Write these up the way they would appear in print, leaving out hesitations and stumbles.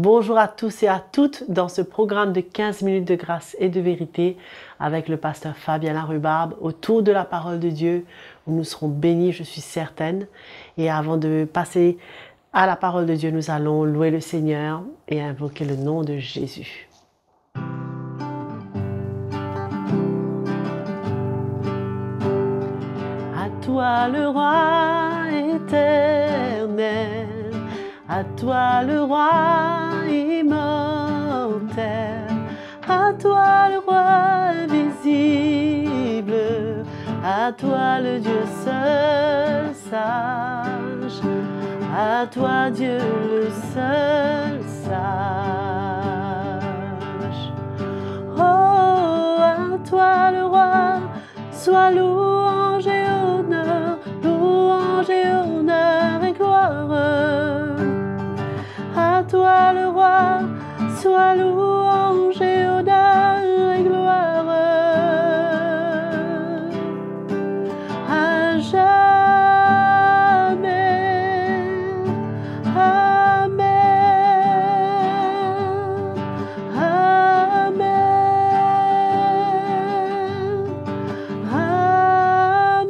Bonjour à tous et à toutes dans ce programme de 15 minutes de grâce et de vérité avec le pasteur Fabien Larrubarbe autour de la parole de Dieu où nous serons bénis, je suis certaine. Et avant de passer à la parole de Dieu, nous allons louer le Seigneur et invoquer le nom de Jésus. À toi le roi éternel, à toi le roi immortel, à toi le roi invisible, à toi le Dieu seul sage, à toi Dieu le seul sage. Oh, à toi le roi, sois louange et honneur, louange et honneur et gloire. À toi le roi, sois louange et honneur et gloire. À jamais. Amen. Amen. Amen.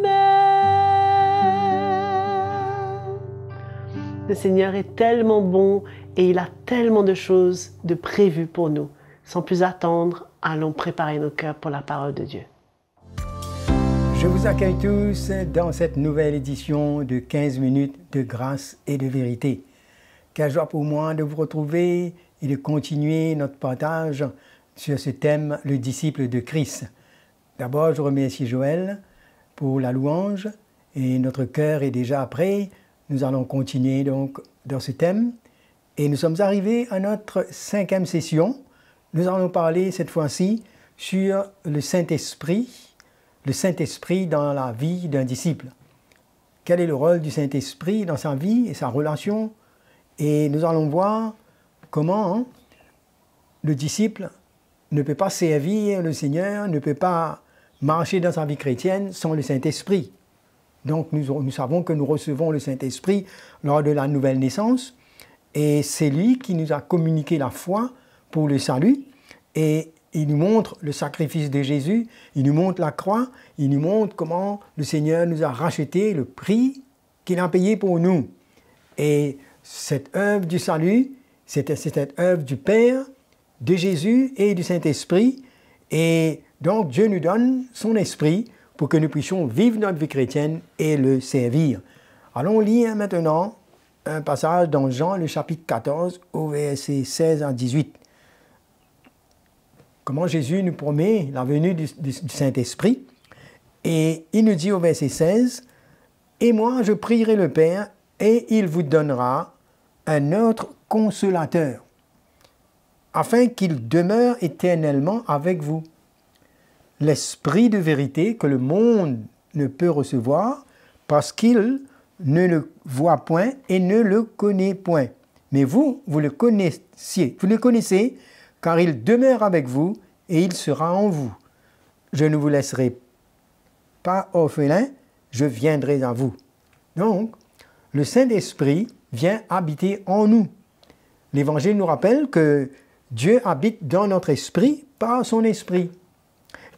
Le Seigneur est tellement bon et il a tellement de choses de prévues pour nous. Sans plus attendre, allons préparer nos cœurs pour la parole de Dieu. Je vous accueille tous dans cette nouvelle édition de 15 minutes de grâce et de vérité. Quelle joie pour moi de vous retrouver et de continuer notre partage sur ce thème, le disciple de Christ. D'abord, je remercie Joël pour la louange et notre cœur est déjà prêt. Nous allons continuer donc dans ce thème. Et nous sommes arrivés à notre 5e session. Nous allons parler cette fois-ci sur le Saint-Esprit dans la vie d'un disciple. Quel est le rôle du Saint-Esprit dans sa vie et sa relation? Et nous allons voir comment le disciple ne peut pas servir le Seigneur, ne peut pas marcher dans sa vie chrétienne sans le Saint-Esprit. Donc nous savons que nous recevons le Saint-Esprit lors de la nouvelle naissance. Et c'est lui qui nous a communiqué la foi pour le salut. Et il nous montre le sacrifice de Jésus, il nous montre la croix, il nous montre comment le Seigneur nous a racheté, le prix qu'il a payé pour nous. Et cette œuvre du salut, c'est cette œuvre du Père, de Jésus et du Saint-Esprit. Et donc Dieu nous donne son esprit pour que nous puissions vivre notre vie chrétienne et le servir. Allons lire maintenant un passage dans Jean, le chapitre 14, au verset 16 à 18. Comment Jésus nous promet la venue du Saint-Esprit. Et il nous dit au verset 16, « Et moi, je prierai le Père, et il vous donnera un autre consolateur, afin qu'il demeure éternellement avec vous. L'Esprit de vérité que le monde ne peut recevoir, parce qu'il ne le voit point et ne le connaît point. Mais vous le connaissez, car il demeure avec vous et il sera en vous. Je ne vous laisserai pas orphelin, je viendrai à vous. » Donc, le Saint-Esprit vient habiter en nous. L'Évangile nous rappelle que Dieu habite dans notre esprit par son esprit.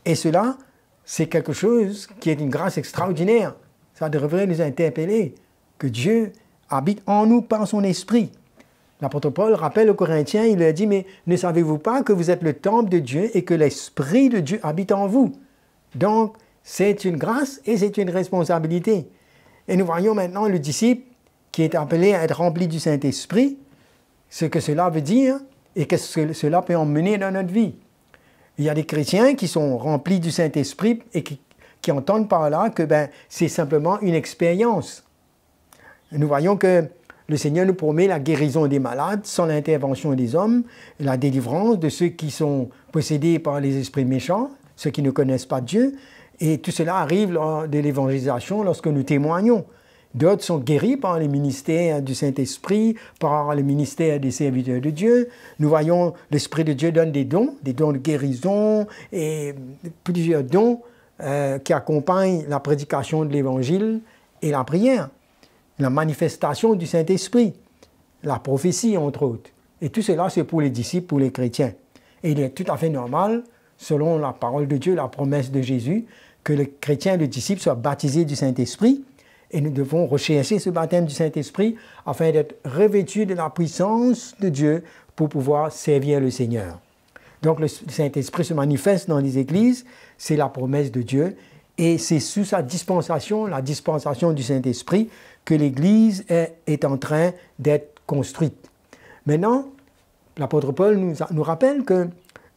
Et cela, c'est quelque chose qui est une grâce extraordinaire. Ça devrait nous interpeller que Dieu habite en nous par son esprit. L'apôtre Paul rappelle aux Corinthiens, il leur dit, « Mais ne savez-vous pas que vous êtes le temple de Dieu et que l'Esprit de Dieu habite en vous ?» Donc, c'est une grâce et c'est une responsabilité. Et nous voyons maintenant le disciple qui est appelé à être rempli du Saint-Esprit, ce que cela veut dire et qu'est-ce que cela peut emmener dans notre vie. Il y a des chrétiens qui sont remplis du Saint-Esprit et qui entendent par là que c'est simplement une expérience. Nous voyons que le Seigneur nous promet la guérison des malades sans l'intervention des hommes, la délivrance de ceux qui sont possédés par les esprits méchants, ceux qui ne connaissent pas Dieu. Et tout cela arrive lors de l'évangélisation, lorsque nous témoignons. D'autres sont guéris par les ministères du Saint-Esprit, par le ministère des serviteurs de Dieu. Nous voyons l'Esprit de Dieu donne des dons de guérison et plusieurs dons qui accompagnent la prédication de l'Évangile et la prière. La manifestation du Saint-Esprit, la prophétie entre autres. Et tout cela, c'est pour les disciples, pour les chrétiens. Et il est tout à fait normal, selon la parole de Dieu, la promesse de Jésus, que le chrétien et le disciple soient baptisés du Saint-Esprit. Et nous devons rechercher ce baptême du Saint-Esprit afin d'être revêtus de la puissance de Dieu pour pouvoir servir le Seigneur. Donc le Saint-Esprit se manifeste dans les églises, c'est la promesse de Dieu. Et c'est sous sa dispensation, la dispensation du Saint-Esprit, que l'Église est en train d'être construite. Maintenant, l'apôtre Paul nous rappelle que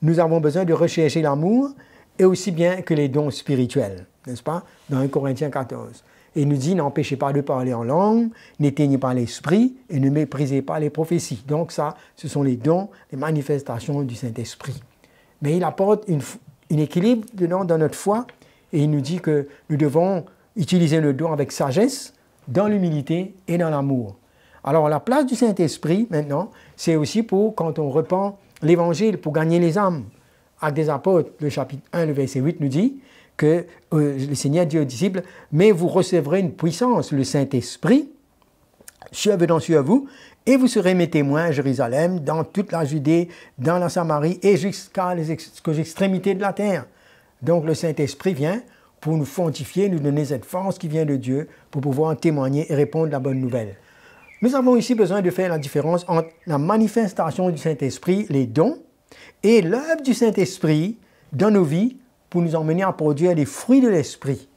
nous avons besoin de rechercher l'amour et aussi bien que les dons spirituels, n'est-ce pas, dans 1 Corinthiens 14. Et il nous dit, n'empêchez pas de parler en langue, n'éteignez pas l'esprit et ne méprisez pas les prophéties. Donc ça, ce sont les dons, les manifestations du Saint-Esprit. Mais il apporte un équilibre dans notre foi et il nous dit que nous devons utiliser le don avec sagesse, dans l'humilité et dans l'amour. Alors la place du Saint-Esprit, maintenant, c'est aussi pour, quand on repent l'Évangile, pour gagner les âmes. Actes des Apôtres, le chapitre 1, le verset 8 nous dit que le Seigneur dit aux disciples, « Mais vous recevrez une puissance, le Saint-Esprit, survenant sur vous, et vous serez mes témoins à Jérusalem, dans toute la Judée, dans la Samarie, et jusqu'aux extrémités de la terre. » Donc le Saint-Esprit vient pour nous fortifier, nous donner cette force qui vient de Dieu pour pouvoir témoigner et répondre à la bonne nouvelle. Nous avons ici besoin de faire la différence entre la manifestation du Saint-Esprit, les dons, et l'œuvre du Saint-Esprit dans nos vies pour nous emmener à produire les fruits de l'Esprit.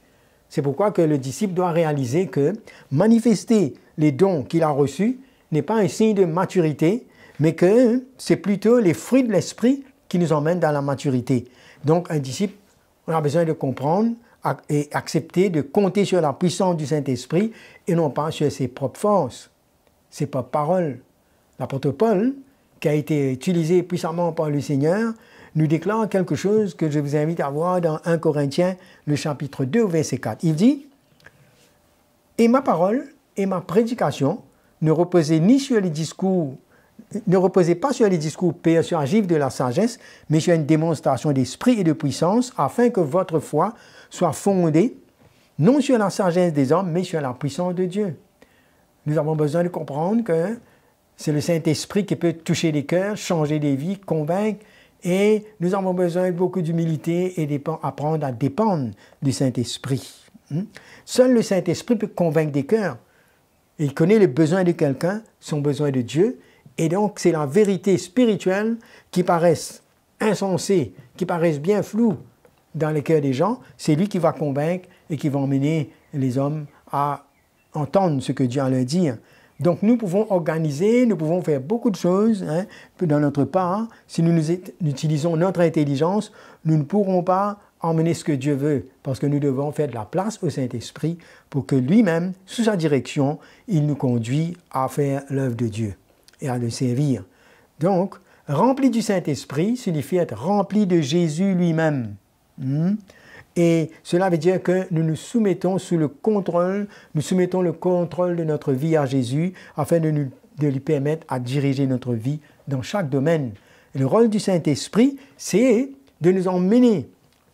C'est pourquoi que le disciple doit réaliser que manifester les dons qu'il a reçus n'est pas un signe de maturité, mais que c'est plutôt les fruits de l'Esprit qui nous emmènent dans la maturité. Donc un disciple, on a besoin de comprendre et accepter de compter sur la puissance du Saint-Esprit et non pas sur ses propres forces, ses propres paroles. L'apôtre Paul, qui a été utilisé puissamment par le Seigneur, nous déclare quelque chose que je vous invite à voir dans 1 Corinthiens, le chapitre 2, verset 4. Il dit « Et ma parole et ma prédication ne reposaient pas sur les discours persuasifs de la sagesse, mais sur une démonstration d'esprit et de puissance, afin que votre foi soit fondée, non sur la sagesse des hommes, mais sur la puissance de Dieu. » Nous avons besoin de comprendre que c'est le Saint-Esprit qui peut toucher les cœurs, changer des vies, convaincre, et nous avons besoin de beaucoup d'humilité et d'apprendre à dépendre du Saint-Esprit. Seul le Saint-Esprit peut convaincre des cœurs. Il connaît les besoins de quelqu'un, son besoin de Dieu, et donc c'est la vérité spirituelle qui paraissent insensée, qui paraissent bien floues dans les cœurs des gens, c'est lui qui va convaincre et qui va emmener les hommes à entendre ce que Dieu a à leur dire. Donc nous pouvons organiser, nous pouvons faire beaucoup de choses dans notre part. Si nous utilisons notre intelligence, nous ne pourrons pas emmener ce que Dieu veut, parce que nous devons faire de la place au Saint-Esprit pour que lui-même, sous sa direction, il nous conduise à faire l'œuvre de Dieu et à le servir. Donc, rempli du Saint-Esprit signifie être rempli de Jésus lui-même. Et cela veut dire que nous nous soumettons le contrôle de notre vie à Jésus afin de lui permettre à diriger notre vie dans chaque domaine. Et le rôle du Saint-Esprit, c'est de nous emmener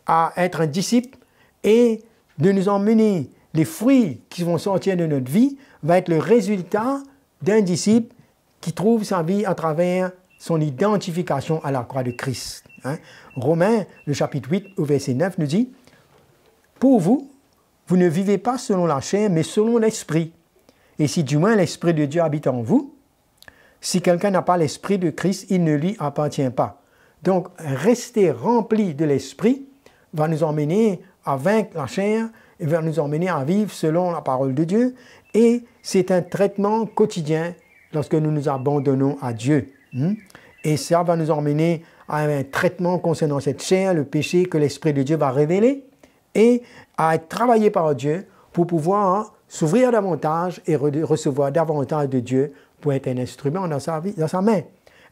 à être un disciple et de nous emmener, les fruits qui vont sortir de notre vie va être le résultat d'un disciple qui trouve sa vie à travers son identification à la croix de Christ. Romains, le chapitre 8, au verset 9, nous dit « Pour vous, vous ne vivez pas selon la chair, mais selon l'Esprit. Et si du moins l'Esprit de Dieu habite en vous, si quelqu'un n'a pas l'Esprit de Christ, il ne lui appartient pas. » Donc, rester rempli de l'Esprit va nous emmener à vaincre la chair et va nous emmener à vivre selon la parole de Dieu. Et c'est un traitement quotidien lorsque nous nous abandonnons à Dieu. Et ça va nous emmener à un traitement concernant cette chair, le péché que l'Esprit de Dieu va révéler, et à être travaillé par Dieu pour pouvoir s'ouvrir davantage et recevoir davantage de Dieu pour être un instrument dans sa vie, dans sa main.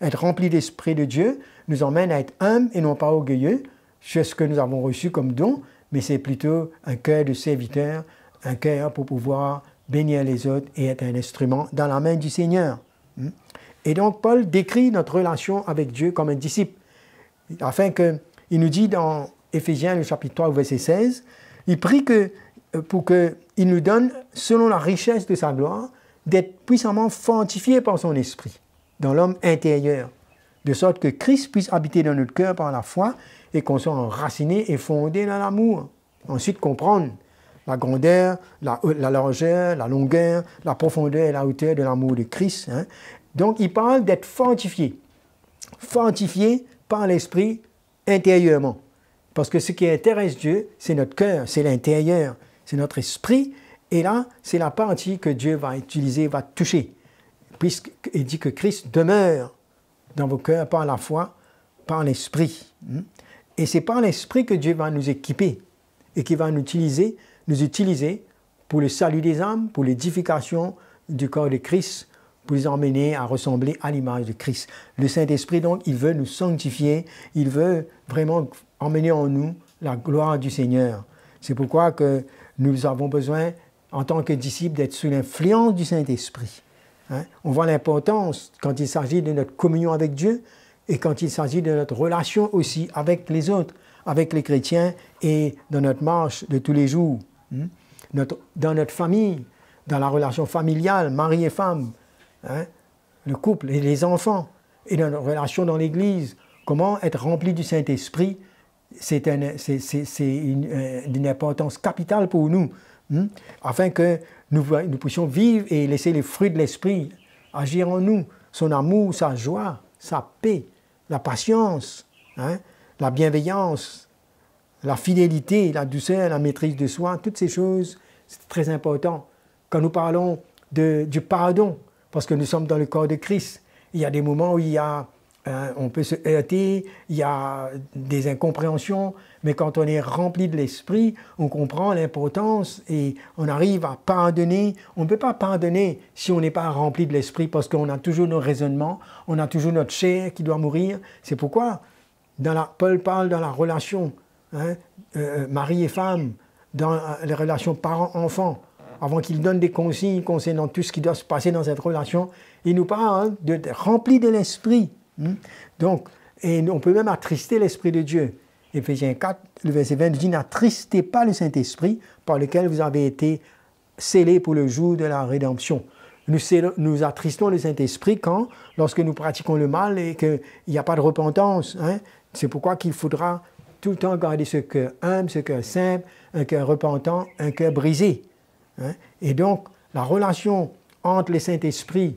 Être rempli d'Esprit de Dieu nous emmène à être humble et non pas orgueilleux. C'est ce que nous avons reçu comme don, mais c'est plutôt un cœur de serviteur, un cœur pour pouvoir bénir les autres et être un instrument dans la main du Seigneur. Et donc Paul décrit notre relation avec Dieu comme un disciple, afin qu'il nous dit dans Éphésiens, le chapitre 3, verset 16, il prie pour qu'il nous donne, selon la richesse de sa gloire, d'être puissamment fortifiés par son esprit. dans l'homme intérieur, de sorte que Christ puisse habiter dans notre cœur par la foi et qu'on soit enraciné et fondé dans l'amour. Ensuite, comprendre la grandeur, la largeur, la longueur, la profondeur et la hauteur de l'amour de Christ. Hein. Donc, il parle d'être fortifié. Fortifié par l'Esprit intérieurement. Parce que ce qui intéresse Dieu, c'est notre cœur, c'est l'intérieur, c'est notre esprit. Et là, c'est la partie que Dieu va utiliser, va toucher. Puisqu'il dit que Christ demeure dans vos cœurs par la foi, par l'Esprit. Et c'est par l'Esprit que Dieu va nous équiper et qui va nous utiliser pour le salut des âmes, pour l'édification du corps de Christ, pour les emmener à ressembler à l'image de Christ. Le Saint-Esprit, donc, il veut nous sanctifier, il veut vraiment emmener en nous la gloire du Seigneur. C'est pourquoi que nous avons besoin, en tant que disciples, d'être sous l'influence du Saint-Esprit. Hein? On voit l'importance quand il s'agit de notre communion avec Dieu et quand il s'agit de notre relation aussi avec les autres, avec les chrétiens et dans notre marche de tous les jours. Dans notre famille, dans la relation familiale, mari et femme, hein? Le couple et les enfants, et dans notre relation dans l'Église. Comment être rempli du Saint-Esprit, c'est d'une importance capitale pour nous, afin que nous puissions vivre et laisser les fruits de l'Esprit agir en nous, son amour, sa joie, sa paix, la patience, hein, la bienveillance, la fidélité, la douceur, la maîtrise de soi, toutes ces choses, c'est très important. Quand nous parlons du pardon, parce que nous sommes dans le corps de Christ, il y a des moments où on peut se heurter, il y a des incompréhensions, mais quand on est rempli de l'Esprit, on comprend l'importance et on arrive à pardonner. On ne peut pas pardonner si on n'est pas rempli de l'Esprit parce qu'on a toujours nos raisonnements, on a toujours notre chair qui doit mourir. C'est pourquoi Paul parle dans la relation mari et femme, dans les relations parents-enfants, avant qu'il donne des consignes concernant tout ce qui doit se passer dans cette relation, il nous parle d'être rempli de l'Esprit. Donc, et on peut même attrister l'Esprit de Dieu. Éphésiens 4, le verset 20 dit « N'attristez pas le Saint-Esprit par lequel vous avez été scellés pour le jour de la rédemption. » Nous attristons le Saint-Esprit lorsque nous pratiquons le mal et qu'il n'y a pas de repentance. Hein? C'est pourquoi qu'il faudra tout le temps garder ce cœur humble, ce cœur simple, un cœur repentant, un cœur brisé. Hein? Et donc, la relation entre le Saint-Esprit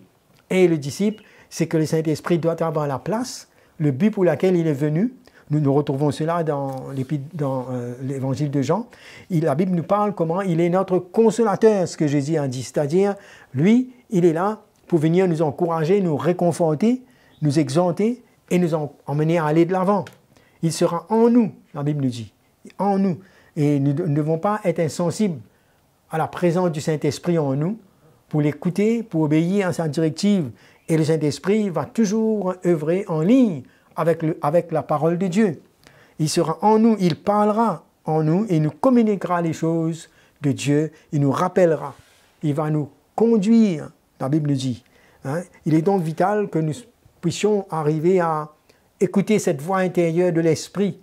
et le disciple, c'est que le Saint-Esprit doit avoir la place, le but pour lequel il est venu. Nous retrouvons cela dans l'évangile de Jean. La Bible nous parle comment il est notre consolateur, ce que Jésus a dit. C'est-à-dire, lui, il est là pour venir nous encourager, nous réconforter, nous exhorter et nous emmener à aller de l'avant. Il sera en nous, la Bible nous dit, en nous. Et nous ne devons pas être insensibles à la présence du Saint-Esprit en nous, pour l'écouter, pour obéir à sa directive. Et le Saint-Esprit va toujours œuvrer en ligne avec la parole de Dieu. Il sera en nous, il parlera en nous et nous communiquera les choses de Dieu, il nous rappellera, il va nous conduire, la Bible dit. Hein? Il est donc vital que nous puissions arriver à écouter cette voix intérieure de l'Esprit.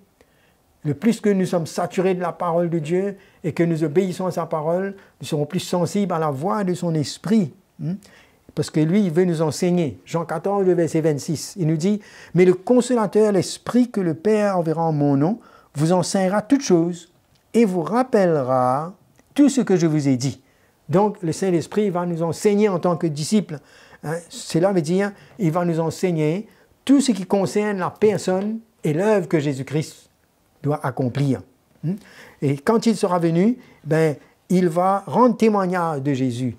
Le plus que nous sommes saturés de la parole de Dieu et que nous obéissons à sa parole, nous serons plus sensibles à la voix de son Esprit. Parce que lui, il veut nous enseigner. Jean 14, verset 26, il nous dit « Mais le consolateur, l'Esprit que le Père enverra en mon nom, vous enseignera toutes choses et vous rappellera tout ce que je vous ai dit. » Donc, le Saint-Esprit va nous enseigner en tant que disciples. Hein? Cela veut dire il va nous enseigner tout ce qui concerne la personne et l'œuvre que Jésus-Christ doit accomplir. Et quand il sera venu, il va rendre témoignage de Jésus.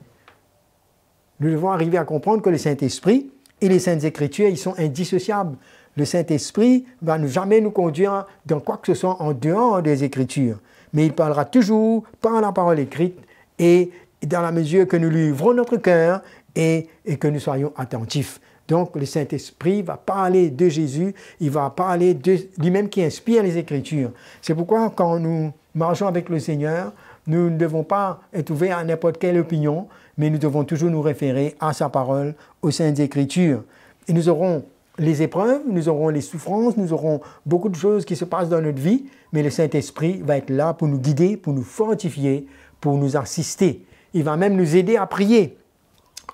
Nous devons arriver à comprendre que le Saint-Esprit et les Saintes Écritures, ils sont indissociables. Le Saint-Esprit va jamais nous conduire dans quoi que ce soit en dehors des Écritures. Mais il parlera toujours par la parole écrite et dans la mesure que nous lui ouvrons notre cœur et que nous soyons attentifs. Donc le Saint-Esprit va parler de Jésus, il va parler de lui-même qui inspire les Écritures. C'est pourquoi quand nous marchons avec le Seigneur, nous ne devons pas être ouverts à n'importe quelle opinion, mais nous devons toujours nous référer à sa parole, aux Saintes Écritures. Et nous aurons les épreuves, nous aurons les souffrances, nous aurons beaucoup de choses qui se passent dans notre vie, mais le Saint-Esprit va être là pour nous guider, pour nous fortifier, pour nous assister. Il va même nous aider à prier.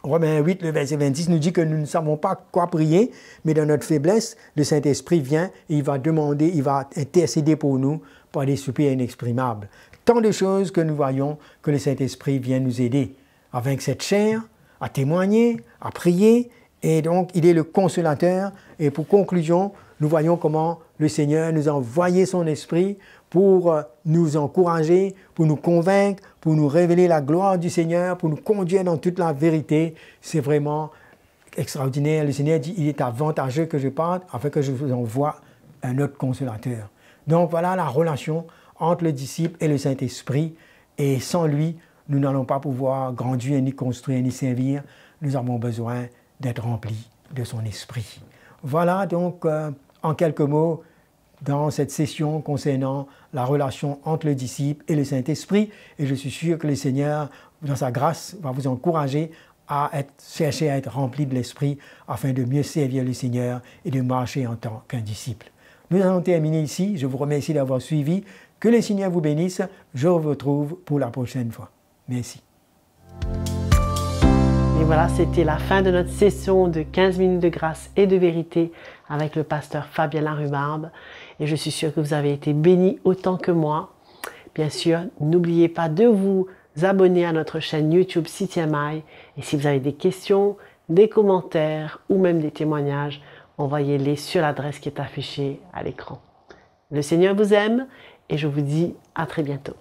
Romains 8, le verset 26 nous dit que nous ne savons pas quoi prier, mais dans notre faiblesse, le Saint-Esprit vient et il va demander, il va intercéder pour nous par des soupirs inexprimables. Tant de choses que nous voyons que le Saint-Esprit vient nous aider avec cette chair, à témoigner, à prier, et donc il est le consolateur. Et pour conclusion, nous voyons comment le Seigneur nous a envoyé son Esprit pour nous encourager, pour nous convaincre, pour nous révéler la gloire du Seigneur, pour nous conduire dans toute la vérité. C'est vraiment extraordinaire. Le Seigneur dit, il est avantageux que je parte afin que je vous envoie un autre consolateur. Donc voilà la relation entre le disciple et le Saint-Esprit. Et sans lui, nous n'allons pas pouvoir grandir, ni construire, ni servir. Nous avons besoin d'être remplis de son Esprit. Voilà donc en quelques mots dans cette session concernant la relation entre le disciple et le Saint-Esprit. Et je suis sûr que le Seigneur, dans sa grâce, va vous encourager à chercher à être rempli de l'Esprit afin de mieux servir le Seigneur et de marcher en tant qu'un disciple. Nous allons terminer ici. Je vous remercie d'avoir suivi. Que le Seigneur vous bénisse. Je vous retrouve pour la prochaine fois. Merci. Et voilà, c'était la fin de notre session de 15 minutes de grâce et de vérité avec le pasteur Fabien Larrubarbe. Et je suis sûre que vous avez été bénis autant que moi. Bien sûr, n'oubliez pas de vous abonner à notre chaîne YouTube CTMI. Et si vous avez des questions, des commentaires ou même des témoignages, envoyez-les sur l'adresse qui est affichée à l'écran. Le Seigneur vous aime et je vous dis à très bientôt.